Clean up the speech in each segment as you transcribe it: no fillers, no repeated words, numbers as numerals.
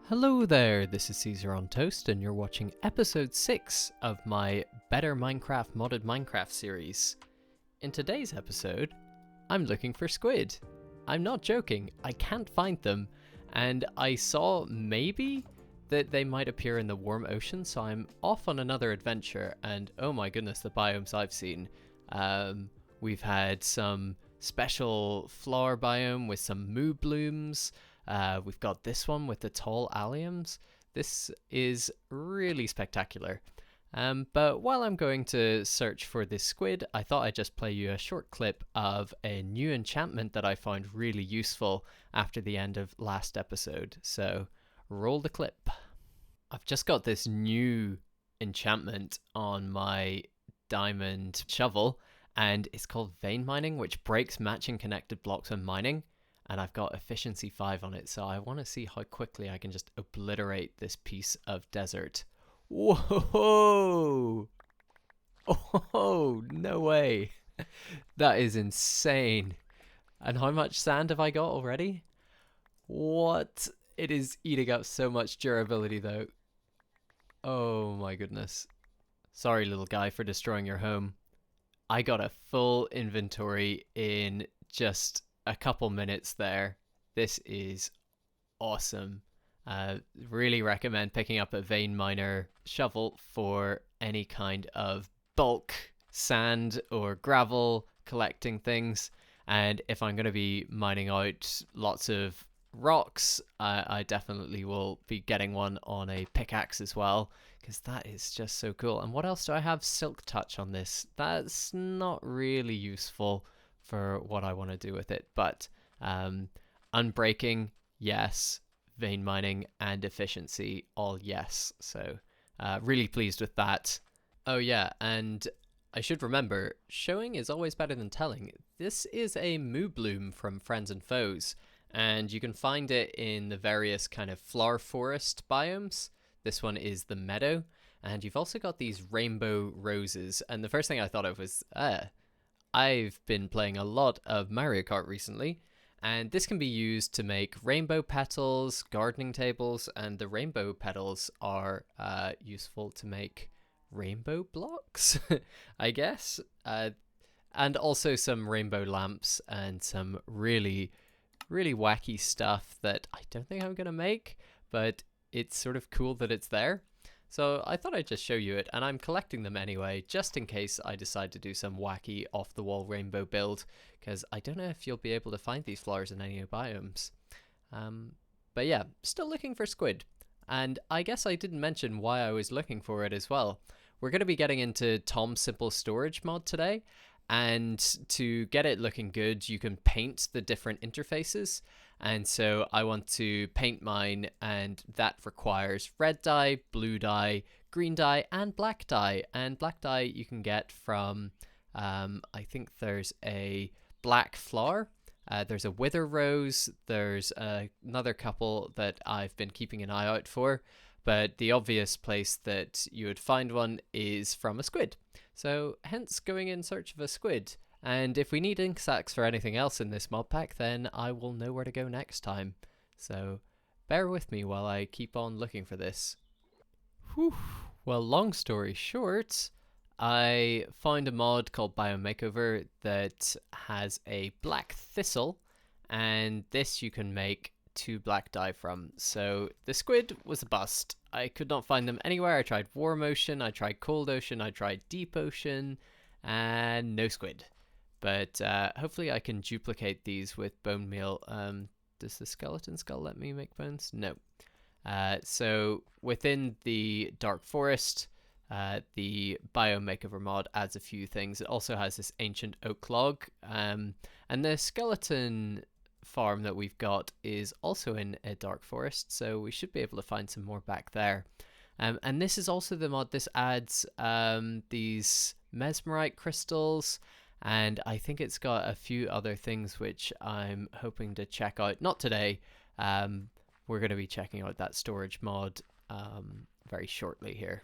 Hello there, this is Caesar on Toast, and you're watching episode 6 of my Better Minecraft Modded Minecraft series. In today's episode, I'm looking for squid. I'm not joking, I can't find them, and I saw maybe that they might appear in the warm ocean, so I'm off on another adventure, and oh my goodness, the biomes I've seen. We've had some special flower biome with some moo blooms. We've got this one with the tall alliums. This is really spectacular. But while I'm going to search for this squid, I thought I'd just play you a short clip of a new enchantment that I found really useful after the end of last episode. So roll the clip. I've just got this new enchantment on my diamond shovel, and it's called vein mining, which breaks matching connected blocks when mining. And I've got efficiency 5 on it, so I want to see how quickly I can just obliterate this piece of desert. Whoa! Oh, no way. That is insane. And how much sand have I got already? What? It is eating up so much durability, though. Oh my goodness. Sorry, little guy, for destroying your home. I got a full inventory in just a couple minutes there. This is awesome. Really recommend picking up a vein miner shovel for any kind of bulk sand or gravel collecting things. And if I'm going to be mining out lots of rocks, I definitely will be getting one on a pickaxe as well, because that is just so cool. And what else do I have? Silk touch on this. That's not really useful for what I want to do with it, but unbreaking, yes. Vein mining and efficiency, all yes. So really pleased with that. Oh yeah, and I should remember, showing is always better than telling. This is a moo bloom from Friends and Foes, and you can find it in the various kind of flower forest biomes. This one is the meadow, and you've also got these rainbow roses. And the first thing I thought of was, I've been playing a lot of Mario Kart recently, and this can be used to make rainbow petals, gardening tables, and the rainbow petals are useful to make rainbow blocks, I guess. And also some rainbow lamps and some really, really wacky stuff that I don't think I'm going to make, but it's sort of cool that it's there. So I thought I'd just show you it, and I'm collecting them anyway, just in case I decide to do some wacky off-the-wall rainbow build, because I don't know if you'll be able to find these flowers in any biomes. But yeah, still looking for squid. And I guess I didn't mention why I was looking for it as well. We're going to be getting into Tom's Simple Storage mod today, and to get it looking good, you can paint the different interfaces. And so I want to paint mine, and that requires red dye, blue dye, green dye, and black dye. And black dye you can get from, I think there's a black flower, there's a wither rose, there's another couple that I've been keeping an eye out for. But the obvious place that you would find one is from a squid. So hence going in search of a squid. And if we need ink sacs for anything else in this mod pack, then I will know where to go next time. So bear with me while I keep on looking for this. Whew. Well, long story short, I found a mod called Biome Makeover that has a black thistle, and this you can make 2 black dye from. So the squid was a bust. I could not find them anywhere. I tried warm ocean, I tried cold ocean, I tried deep ocean, and no squid. But hopefully I can duplicate these with bone meal. Does the skeleton skull let me make bones? No. So within the dark forest, the Biome Makeover mod adds a few things. It also has this ancient oak log. And the skeleton farm that we've got is also in a dark forest, so we should be able to find some more back there. And this is also the mod. This adds these mesmerite crystals, and I think it's got a few other things which I'm hoping to check out. Not today. We're going to be checking out that storage mod very shortly here.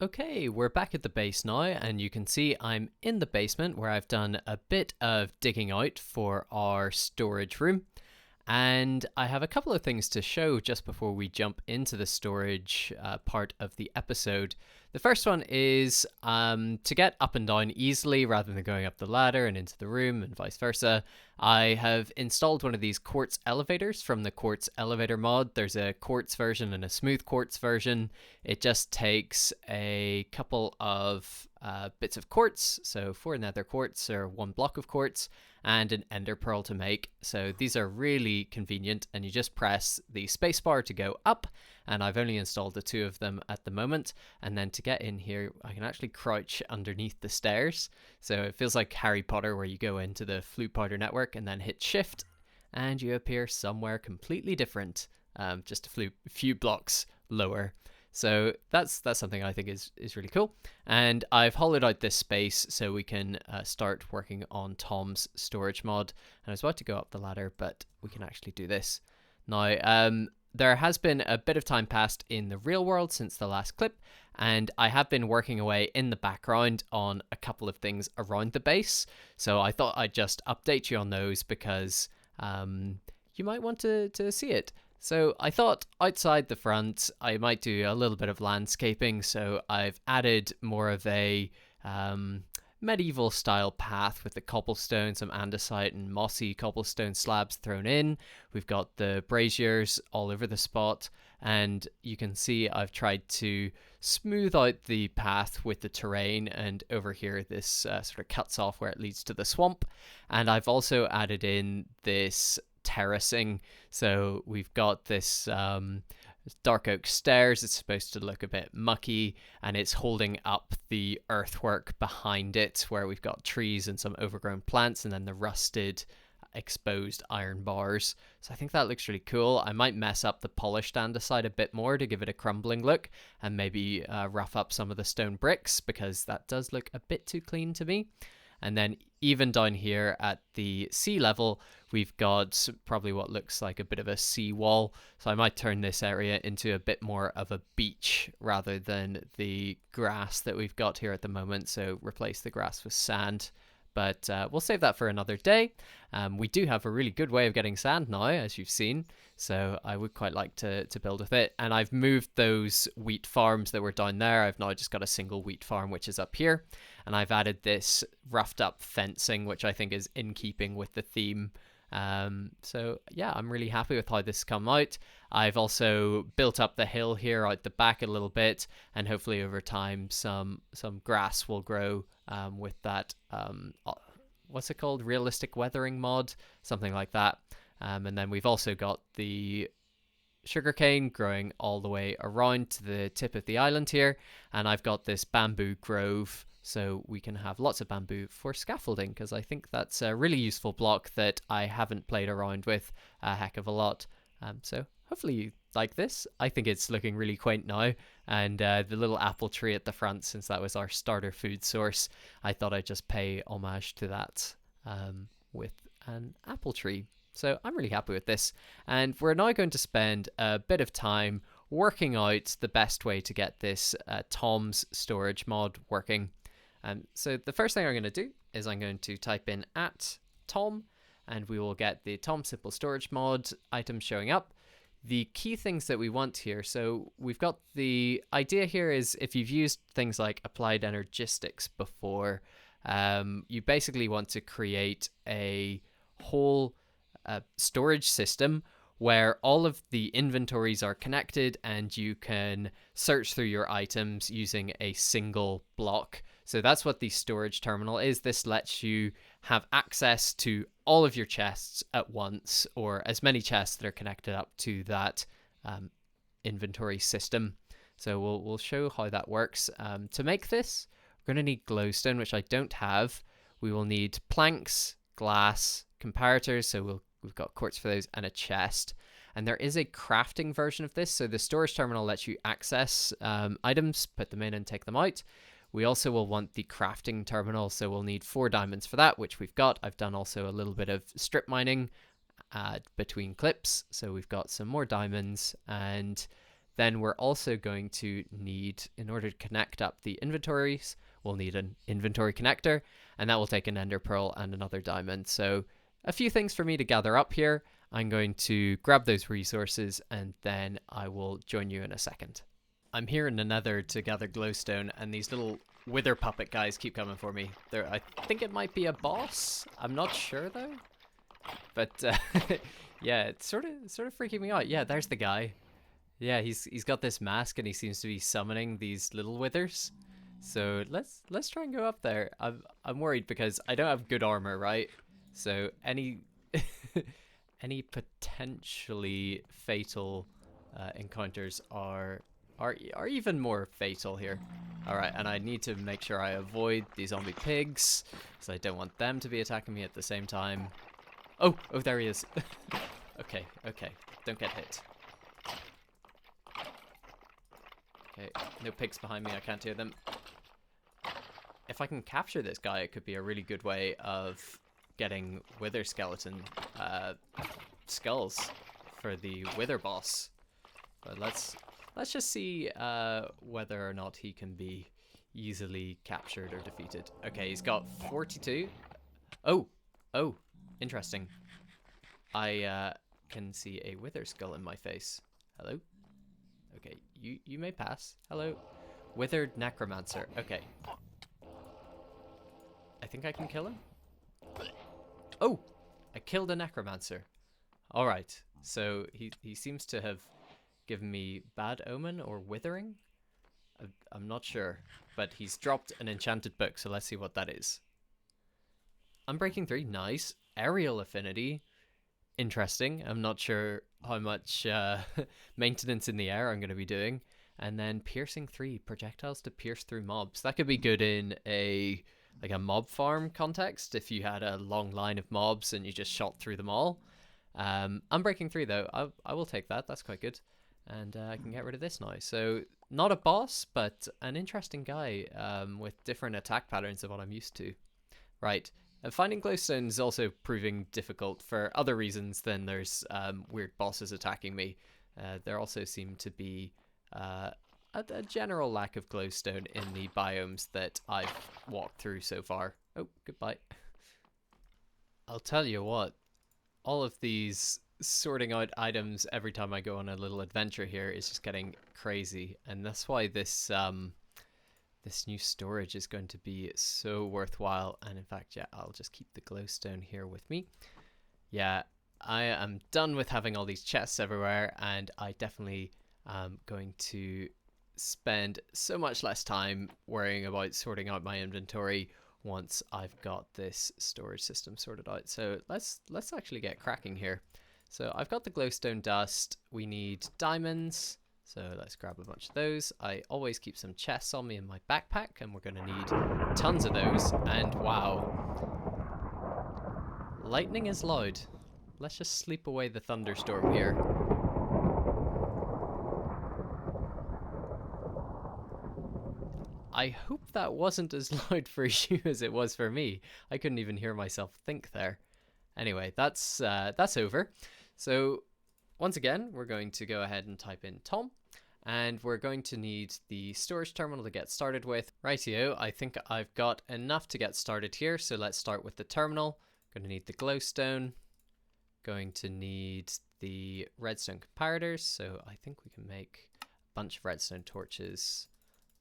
Okay, we're back at the base now, and you can see I'm in the basement where I've done a bit of digging out for our storage room. And I have a couple of things to show just before we jump into the storage part of the episode. The first one is to get up and down easily rather than going up the ladder and into the room and vice versa. I have installed one of these quartz elevators from the Quartz elevator mod. There's a quartz version and a smooth quartz version. It just takes a couple of bits of quartz, so 4 nether quartz or 1 block of quartz, and an ender pearl to make. So these are really convenient, and you just press the spacebar to go up, and I've only installed the 2 of them at the moment. And then to get in here, I can actually crouch underneath the stairs. So it feels like Harry Potter, where you go into the Flute Powder network and then hit shift, and you appear somewhere completely different, just a few blocks lower. So that's something I think is really cool. And I've hollowed out this space so we can start working on Tom's storage mod. And I was about to go up the ladder, but we can actually do this. Now, there has been a bit of time passed in the real world since the last clip, and I have been working away in the background on a couple of things around the base. So I thought I'd just update you on those because you might want to see it. So I thought outside the front, I might do a little bit of landscaping. So I've added more of a medieval style path with the cobblestone, some andesite and mossy cobblestone slabs thrown in. We've got the braziers all over the spot. And you can see I've tried to smooth out the path with the terrain. And over here, this sort of cuts off where it leads to the swamp. And I've also added in this terracing. So we've got this dark oak stairs. It's supposed to look a bit mucky, and it's holding up the earthwork behind it where we've got trees and some overgrown plants, and then the rusted exposed iron bars. So I think that looks really cool. I might mess up the polished andesite a bit more to give it a crumbling look, and maybe rough up some of the stone bricks because that does look a bit too clean to me. And then even down here at the sea level, we've got probably what looks like a bit of a sea wall. So I might turn this area into a bit more of a beach rather than the grass that we've got here at the moment. So replace the grass with sand. But we'll save that for another day. We do have a really good way of getting sand now, as you've seen. So I would quite like to build with it. And I've moved those wheat farms that were down there. I've now just got a single wheat farm, which is up here. And I've added this roughed up fencing, which I think is in keeping with the theme. So yeah, I'm really happy with how this come out. I've also built up the hill here out the back a little bit, and hopefully over time some grass will grow with that what's it called, realistic weathering mod, something like that. And then we've also got the sugarcane growing all the way around to the tip of the island here, and I've got this bamboo grove so we can have lots of bamboo for scaffolding, because I think that's a really useful block that I haven't played around with a heck of a lot. So hopefully you like this. I think it's looking really quaint now, and the little apple tree at the front, since that was our starter food source, I thought I'd just pay homage to that with an apple tree. So I'm really happy with this, and we're now going to spend a bit of time working out the best way to get this Tom's storage mod working. So the first thing I'm going to do is I'm going to type in @Tom, and we will get the Tom Simple Storage mod item showing up. The key things that we want here, so we've got the idea here is if you've used things like applied energistics before, you basically want to create a whole storage system where all of the inventories are connected and you can search through your items using a single block. So that's what the storage terminal is. This lets you have access to all of your chests at once, or as many chests that are connected up to that inventory system. So we'll show how that works. To make this, we're going to need glowstone, which I don't have. We will need planks, glass, comparators, so we've got quartz for those, and a chest. And there is a crafting version of this. So the storage terminal lets you access items, put them in and take them out. We also will want the crafting terminal, so we'll need 4 diamonds for that, which we've got. I've done also a little bit of strip mining between clips, so we've got some more diamonds. And then we're also going to need, in order to connect up the inventories, we'll need an inventory connector, and that will take an ender pearl and another diamond. So a few things for me to gather up here. I'm going to grab those resources and then I will join you in a second. I'm here in the nether to gather glowstone, and these little wither puppet guys keep coming for me. I think it might be a boss. I'm not sure though. But yeah, it's sort of freaking me out. Yeah, there's the guy. Yeah, he's got this mask and he seems to be summoning these little withers. So let's try and go up there. I'm worried because I don't have good armor, right? So any any potentially fatal encounters are even more fatal here. All right, and I need to make sure I avoid these zombie pigs because I don't want them to be attacking me at the same time. Oh, there he is. Okay, don't get hit. Okay, no pigs behind me, I can't hear them. If I can capture this guy, it could be a really good way of getting wither skeleton skulls for the wither boss. But let's just see whether or not he can be easily captured or defeated. Okay, he's got 42. Oh, interesting. I can see a wither skull in my face. Hello? Okay, you may pass. Hello. Withered Necromancer. Okay. I think I can kill him. Oh! I killed a Necromancer. Alright, so he seems to have given me bad omen or withering. I'm not sure, but he's dropped an enchanted book, so let's see what that is. Unbreaking 3, nice. Aerial affinity, interesting. I'm not sure how much maintenance in the air I'm going to be doing. And then piercing 3, projectiles to pierce through mobs. That could be good in a mob farm context if you had a long line of mobs and you just shot through them all. Unbreaking 3 though, I will take that. That's quite good. And I can get rid of this now. So not a boss, but an interesting guy with different attack patterns of what I'm used to. Right. Finding glowstone is also proving difficult for other reasons than there's weird bosses attacking me. There also seem to be a general lack of glowstone in the biomes that I've walked through so far. Oh, goodbye. I'll tell you what, all of these sorting out items every time I go on a little adventure here is just getting crazy, and that's why this this new storage is going to be so worthwhile. And in fact, yeah, I'll just keep the glowstone here with me. Yeah, I am done with having all these chests everywhere, and I definitely am going to spend so much less time worrying about sorting out my inventory once I've got this storage system sorted out. So let's actually get cracking here. So I've got the glowstone dust. We need diamonds. So let's grab a bunch of those. I always keep some chests on me in my backpack, and we're going to need tons of those. And wow, lightning is loud. Let's just sleep away the thunderstorm here. I hope that wasn't as loud for you as it was for me. I couldn't even hear myself think there. Anyway, that's over. So once again, we're going to go ahead and type in Tom, and we're going to need the storage terminal to get started with. Rightio, I think I've got enough to get started here, so let's start with the terminal. Going to need the glowstone, going to need the redstone comparators, so I think we can make a bunch of redstone torches.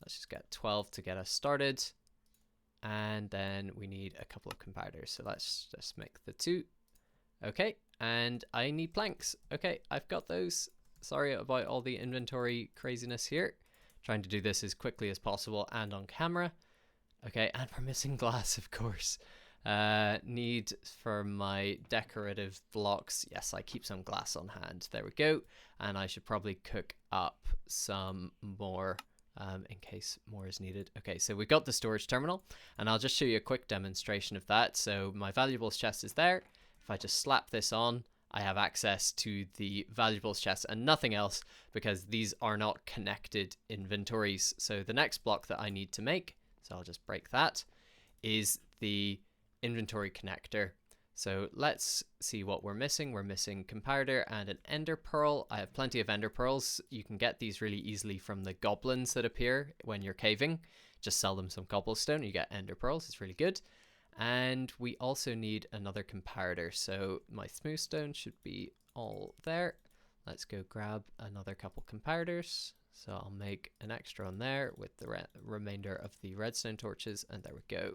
Let's just get 12 to get us started, and then we need a couple of comparators, so let's just make the 2. Okay, and I need planks. Okay, I've got those. Sorry about all the inventory craziness here. Trying to do this as quickly as possible and on camera. Okay, and we're missing glass, of course. Need for my decorative blocks. Yes, I keep some glass on hand. There we go. And I should probably cook up some more in case more is needed. Okay, so we've got the storage terminal, and I'll just show you a quick demonstration of that. So my valuables chest is there. If I just slap this on, I have access to the valuables chest and nothing else, because these are not connected inventories. So the next block that I need to make, so I'll just break that, is the inventory connector. So let's see what we're missing. We're missing comparator and an ender pearl. I have plenty of ender pearls. You can get these really easily from the goblins that appear when you're caving. Just sell them some cobblestone, you get ender pearls. It's really good. And we also need another comparator. So my smooth stone should be all there. Let's go grab another couple comparators. So I'll make an extra on there with the remainder of the redstone torches, and there we go.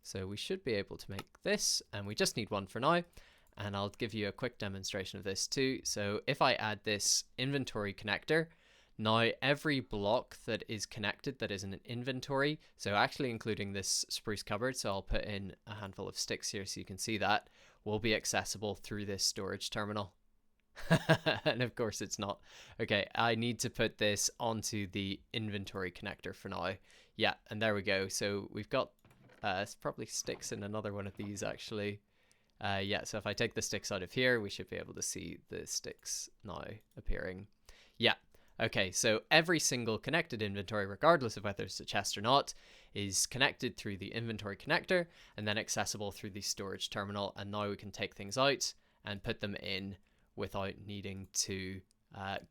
So we should be able to make this, and we just need one for now. And I'll give you a quick demonstration of this too. So if I add this inventory connector, now every block that is connected that is in an inventory, so actually including this spruce cupboard, so I'll put in a handful of sticks here so you can see that, will be accessible through this storage terminal. And of course it's not. Okay, I need to put this onto the inventory connector for now. Yeah, and there we go. So we've got it's probably sticks in another one of these actually. Yeah, so if I take the sticks out of here, we should be able to see the sticks now appearing. Yeah, okay, so every single connected inventory, regardless of whether it's a chest or not, is connected through the inventory connector and then accessible through the storage terminal. And now we can take things out and put them in without needing to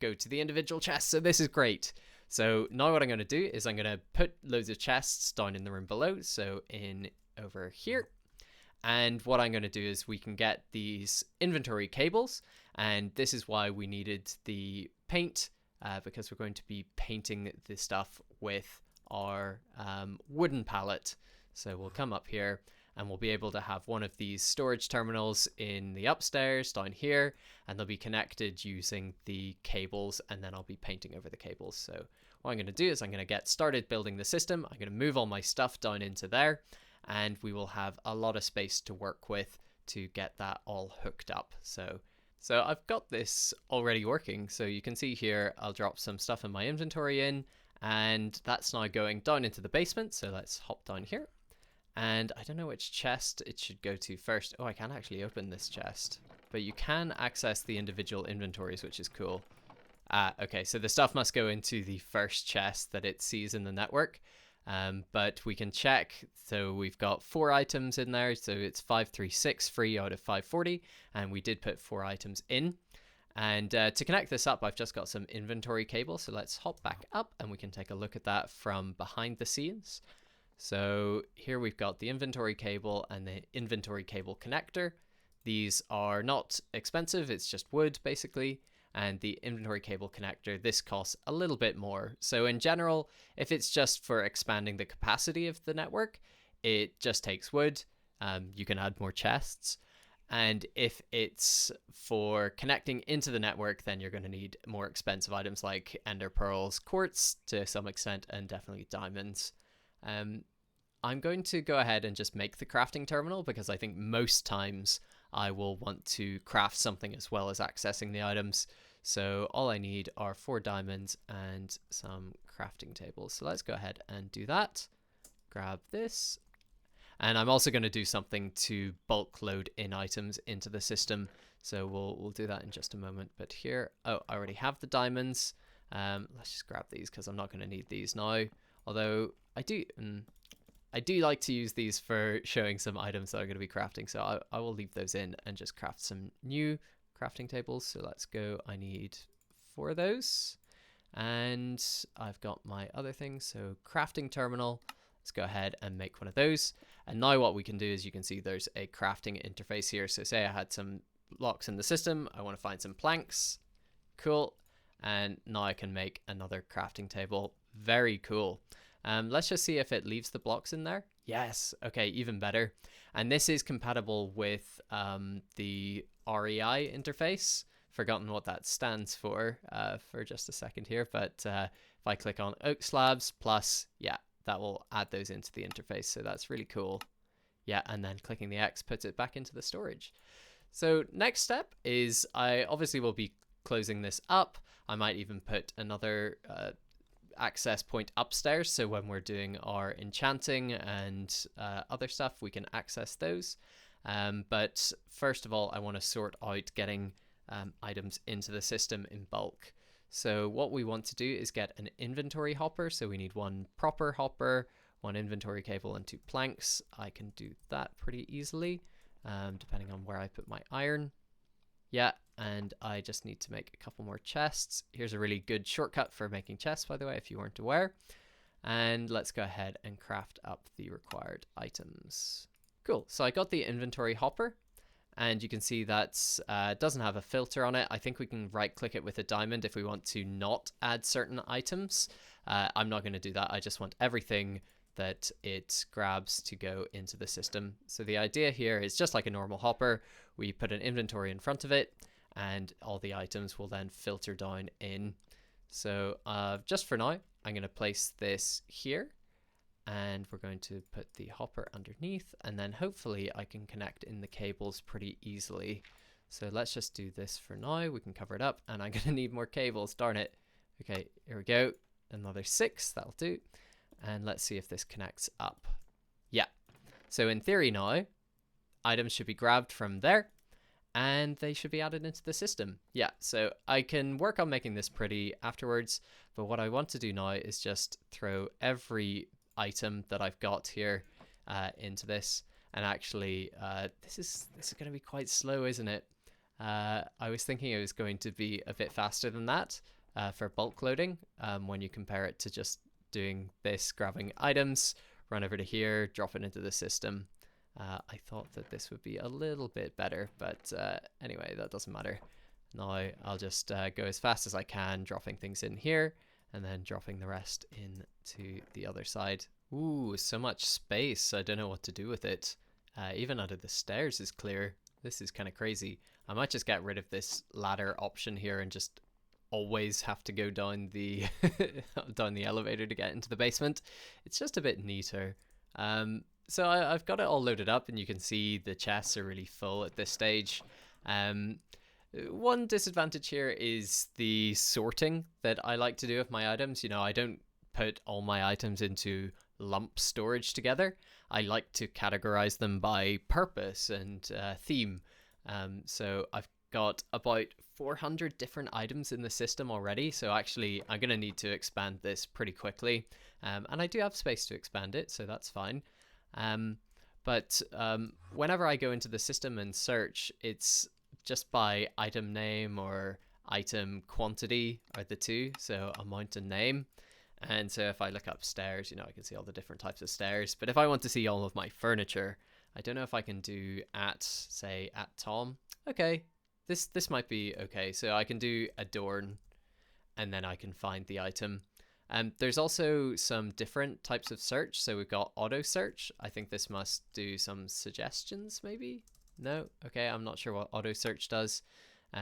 go to the individual chests. So this is great. So now what I'm going to do is I'm going to put loads of chests down in the room below. So in over here. And what I'm going to do is we can get these inventory cables. And this is why we needed the paint, because we're going to be painting this stuff with our wooden palette. So we'll come up here and we'll be able to have one of these storage terminals in the upstairs down here, and they'll be connected using the cables, and then I'll be painting over the cables. So what I'm going to do is I'm going to get started building the system. I'm going to move all my stuff down into there, and we will have a lot of space to work with to get that all hooked up. So I've got this already working. So you can see here, I'll drop some stuff in my inventory in, and that's now going down into the basement. So let's hop down here. And I don't know which chest it should go to first. Oh, I can't actually open this chest, but you can access the individual inventories, which is cool. Okay, so the stuff must go into the first chest that it sees in the network. But we can check. So we've got 4 items in there. So it's 536 free out of 540. And we did put 4 items in. And to connect this up, I've just got some inventory cable. So let's hop back up and we can take a look at that from behind the scenes. So here we've got the inventory cable and the inventory cable connector. These are not expensive. It's just wood basically. And the inventory cable connector, this costs a little bit more. So in general, if it's just for expanding the capacity of the network, it just takes wood. You can add more chests. And if it's for connecting into the network, then you're going to need more expensive items like ender pearls, quartz to some extent, and definitely diamonds. I'm going to go ahead and just make the crafting terminal because I think most times I will want to craft something as well as accessing the items. So all I need are 4 diamonds and some crafting tables. So let's go ahead and do that. Grab this. And I'm also going to do something to bulk load in items into the system. So we'll do that in just a moment. But here, oh, I already have the diamonds. Let's just grab these because I'm not going to need these now. Although I do like to use these for showing some items that I'm going to be crafting. So I will leave those in and just craft some new crafting tables. So let's go. I need 4 of those. And I've got my other things. So crafting terminal. Let's go ahead and make one of those. And now what we can do is you can see there's a crafting interface here. So say I had some blocks in the system. I want to find some planks. Cool. And now I can make another crafting table. Very cool. Let's just see if it leaves the blocks in there. Yes. Okay, even better. And this is compatible with the REI interface. Forgotten what that stands for just a second here. But if I click on oak slabs plus, yeah, that will add those into the interface. So that's really cool. Yeah, and then clicking the X puts it back into the storage. So next step is I obviously will be closing this up. I might even put another access point upstairs, so when we're doing our enchanting and other stuff we can access those, but first of all I want to sort out getting items into the system in bulk. So what we want to do is get an inventory hopper, so we need 1 proper hopper, 1 inventory cable and 2 planks. I can do that pretty easily depending on where I put my iron. Yeah, and I just need to make a couple more chests. Here's a really good shortcut for making chests, by the way, if you weren't aware. And let's go ahead and craft up the required items. Cool. So I got the inventory hopper, and you can see that doesn't have a filter on it. I think we can right click it with a diamond if we want to not add certain items. I'm not going to do that. I just want everything that it grabs to go into the system. So the idea here is just like a normal hopper. We put an inventory in front of it, and all the items will then filter down in. So just for now, I'm going to place this here, and we're going to put the hopper underneath, and then hopefully I can connect in the cables pretty easily. So let's just do this for now. We can cover it up, and I'm going to need more cables, darn it. Okay, here we go. Another 6, that'll do. And let's see if this connects up. Yeah. So in theory now, items should be grabbed from there, and they should be added into the system. Yeah, so I can work on making this pretty afterwards, but what I want to do now is just throw every item that I've got here into this. And actually, this is going to be quite slow, isn't it? I was thinking it was going to be a bit faster than that for bulk loading when you compare it to just doing this, grabbing items, run over to here, drop it into the system. I thought that this would be a little bit better, but anyway, that doesn't matter. Now I'll just go as fast as I can, dropping things in here, and then dropping the rest into the other side. Ooh, so much space. I don't know what to do with it. Even under the stairs is clear. This is kind of crazy. I might just get rid of this ladder option here and just always have to go down the down the elevator to get into the basement. It's just a bit neater. So I've got it all loaded up, and you can see the chests are really full at this stage. One disadvantage here is the sorting that I like to do with my items. You know, I don't put all my items into lump storage together. I like to categorize them by purpose and theme. So I've got about 400 different items in the system already, so actually I'm going to need to expand this pretty quickly, and I do have space to expand it, so that's fine. But whenever I go into the system and search, it's just by item name or item quantity are the two, so amount and name. And so if I look up stairs, you know, I can see all the different types of stairs. But if I want to see all of my furniture, I don't know if I can do say at Tom. Okay, this might be okay. So I can do adorn, and then I can find the item. There's also some different types of search. So we've got auto search. I think this must do some suggestions, maybe? No? Okay, I'm not sure what auto search does.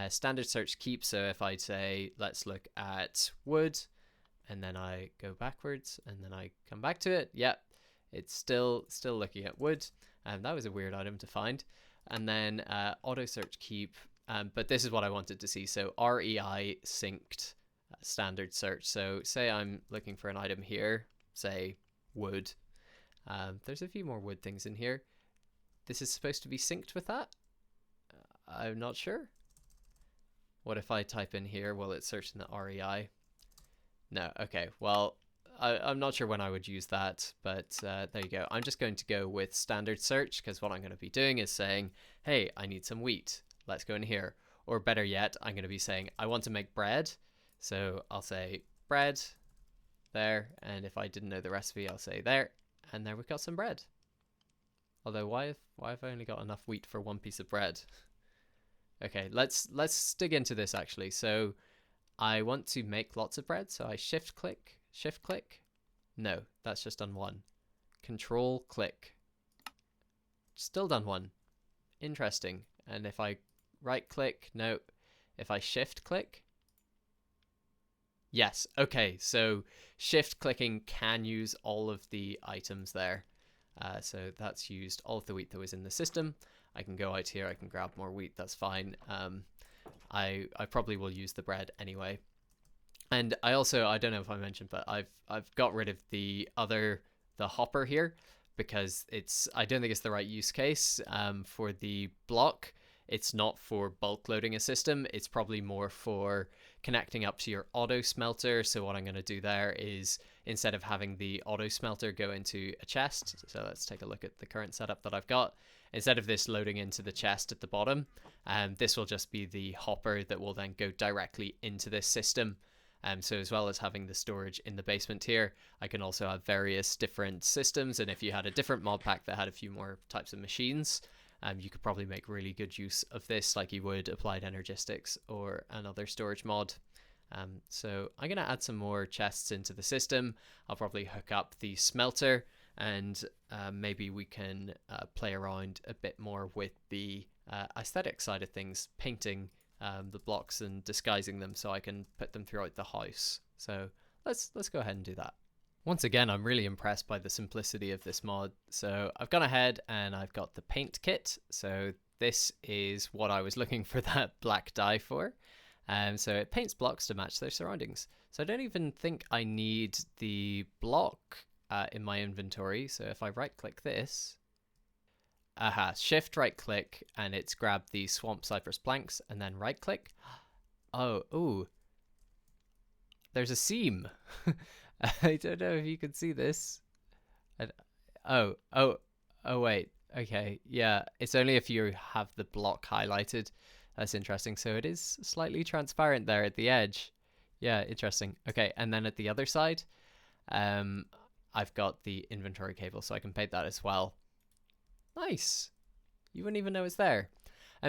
Standard search keep. So if I say, let's look at wood, and then I go backwards, and then I come back to it. Yep, it's still looking at wood. That was a weird item to find. And then auto search keep. But this is what I wanted to see. So REI synced standard search. So say I'm looking for an item here, say wood. There's a few more wood things in here. This is supposed to be synced with that? I'm not sure. What if I type in here? Will it search in the REI? No. Okay. Well, I'm not sure when I would use that, but there you go. I'm just going to go with standard search, because what I'm going to be doing is saying, hey, I need some wheat. Let's go in here. Or better yet, I'm going to be saying, I want to make bread. So I'll say bread there. And if I didn't know the recipe, I'll say there. And there we've got some bread. Although why have I only got enough wheat for one piece of bread? Okay, let's dig into this actually. So I want to make lots of bread. So I shift click. No, that's just done one. Control click. Still done one. Interesting. And if I right click, no. If I shift click. Yes, okay, so shift clicking can use all of the items there. So that's used all of the wheat that was in the system. I can go out here, I can grab more wheat, that's fine. I probably will use the bread anyway. And I also, I don't know if I mentioned, but I've got rid of the hopper here, because I don't think it's the right use case for the block. It's not for bulk loading a system. It's probably more for connecting up to your auto smelter. So what I'm going to do there is, instead of having the auto smelter go into a chest, so let's take a look at the current setup that I've got. Instead of this loading into the chest at the bottom, this will just be the hopper that will then go directly into this system. So as well as having the storage in the basement here, I can also have various different systems. And if you had a different mod pack that had a few more types of machines, you could probably make really good use of this, like you would Applied Energistics or another storage mod. So I'm going to add some more chests into the system. I'll probably hook up the smelter, and maybe we can play around a bit more with the aesthetic side of things, painting the blocks and disguising them so I can put them throughout the house. So let's go ahead and do that. Once again, I'm really impressed by the simplicity of this mod. So I've gone ahead and I've got the paint kit. So this is what I was looking for that black dye for. So it paints blocks to match their surroundings. So I don't even think I need the block in my inventory. So if I right click this, shift right click, and it's grabbed the swamp cypress planks and then right click. Ooh, there's a seam. I don't know if you can see this. Oh wait, okay, yeah, it's only if you have the block highlighted. That's interesting. So it is slightly transparent there at the edge. Yeah, interesting. Okay, and then at the other side, I've got the inventory cable, so I can paint that as well. Nice. You wouldn't even know it's there.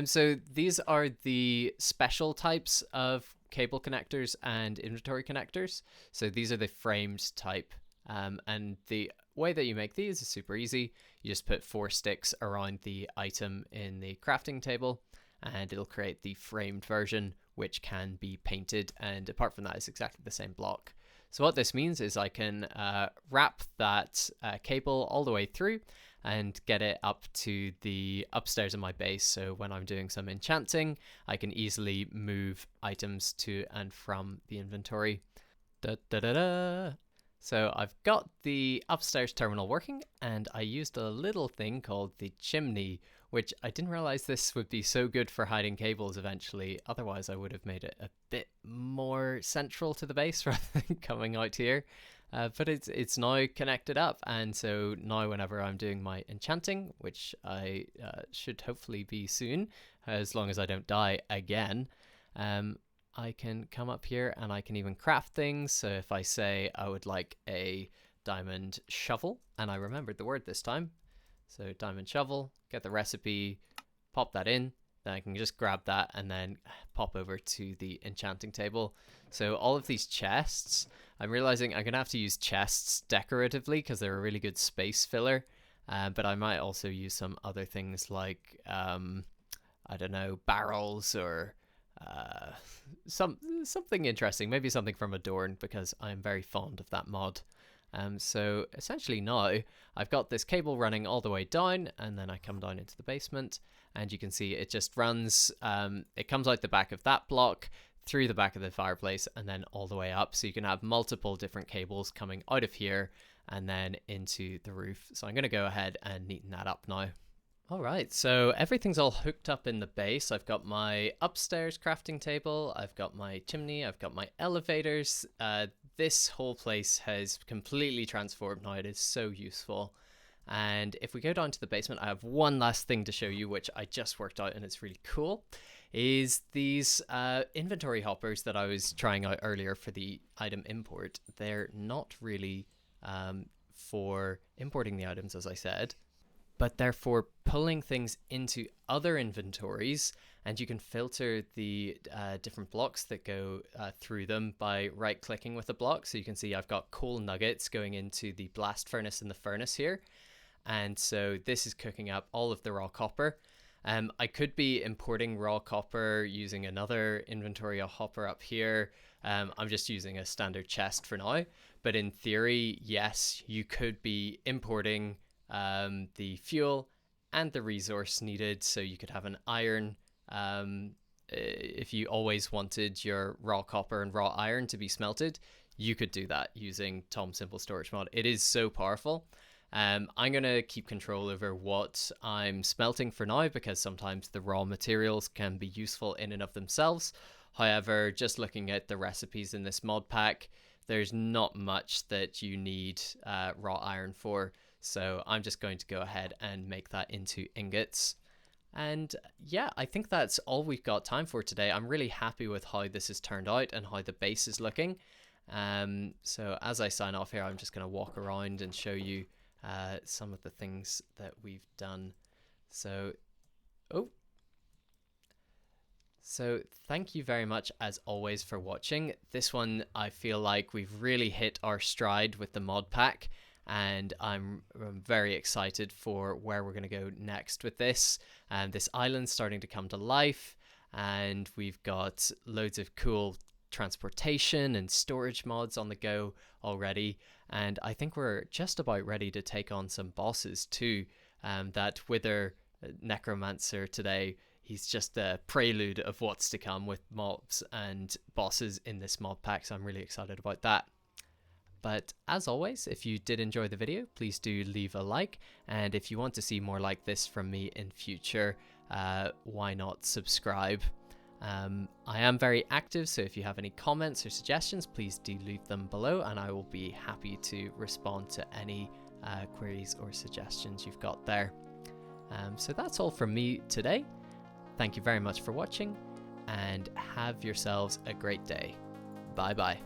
So these are the special types of cable connectors and inventory connectors. So these are the framed type. And the way that you make these is super easy. You just put 4 sticks around the item in the crafting table, and it'll create the framed version, which can be painted. And apart from that, it's exactly the same block. So what this means is I can wrap that cable all the way through and get it up to the upstairs of my base. So when I'm doing some enchanting, I can easily move items to and from the inventory. So I've got the upstairs terminal working, and I used a little thing called the chimney, which I didn't realize this would be so good for hiding cables eventually. Otherwise, I would have made it a bit more central to the base rather than coming out here. But it's now connected up, and so now whenever I'm doing my enchanting, which I should hopefully be soon, as long as I don't die again, I can come up here and I can even craft things. So if I say I would like a diamond shovel, and I remembered the word this time, so diamond shovel, get the recipe, pop that in, then I can just grab that and then pop over to the enchanting table. So all of these chests, I'm realizing I'm gonna have to use chests decoratively because they're a really good space filler, but I might also use some other things like I don't know, barrels or something interesting, maybe something from Adorn, because I'm very fond of that mod. So essentially now I've got this cable running all the way down, and then I come down into the basement, and you can see it just runs, it comes out the back of that block, through the back of the fireplace, and then all the way up. So you can have multiple different cables coming out of here and then into the roof. So I'm going to go ahead and neaten that up now. All right, so everything's all hooked up in the base. I've got my upstairs crafting table, I've got my chimney, I've got my elevators. This whole place has completely transformed now. It is so useful. And if we go down to the basement, I have one last thing to show you, which I just worked out and it's really cool, is these inventory hoppers that I was trying out earlier for the item import. They're not really for importing the items, as I said, but they're for pulling things into other inventories, and you can filter the different blocks that go through them by right-clicking with a block. So you can see I've got coal nuggets going into the blast furnace and the furnace here, and so this is cooking up all of the raw copper. I could be importing raw copper using another inventory hopper up here. I'm just using a standard chest for now, but in theory, yes, you could be importing the fuel and the resource needed, so you could have an iron. If you always wanted your raw copper and raw iron to be smelted, you could do that using Tom Simple Storage Mod. It is so powerful. I'm going to keep control over what I'm smelting for now, because sometimes the raw materials can be useful in and of themselves. However, just looking at the recipes in this mod pack, there's not much that you need raw iron for. So I'm just going to go ahead and make that into ingots. And yeah, I think that's all we've got time for today. I'm really happy with how this has turned out and how the base is looking. So as I sign off here, I'm just going to walk around and show you some of the things that we've done. So, So thank you very much as always for watching. This one, I feel like we've really hit our stride with the mod pack, and I'm very excited for where we're going to go next with this. This island's starting to come to life, and we've got loads of cool transportation and storage mods on the go already, and I think we're just about ready to take on some bosses too. That Wither Necromancer today, he's just a prelude of what's to come with mobs and bosses in this mod pack, so I'm really excited about that. But as always, if you did enjoy the video, please do leave a like, and if you want to see more like this from me in future, why not subscribe? I am very active, so if you have any comments or suggestions, please do leave them below, and I will be happy to respond to any queries or suggestions you've got there. So that's all from me today. Thank you very much for watching, and have yourselves a great day. Bye bye.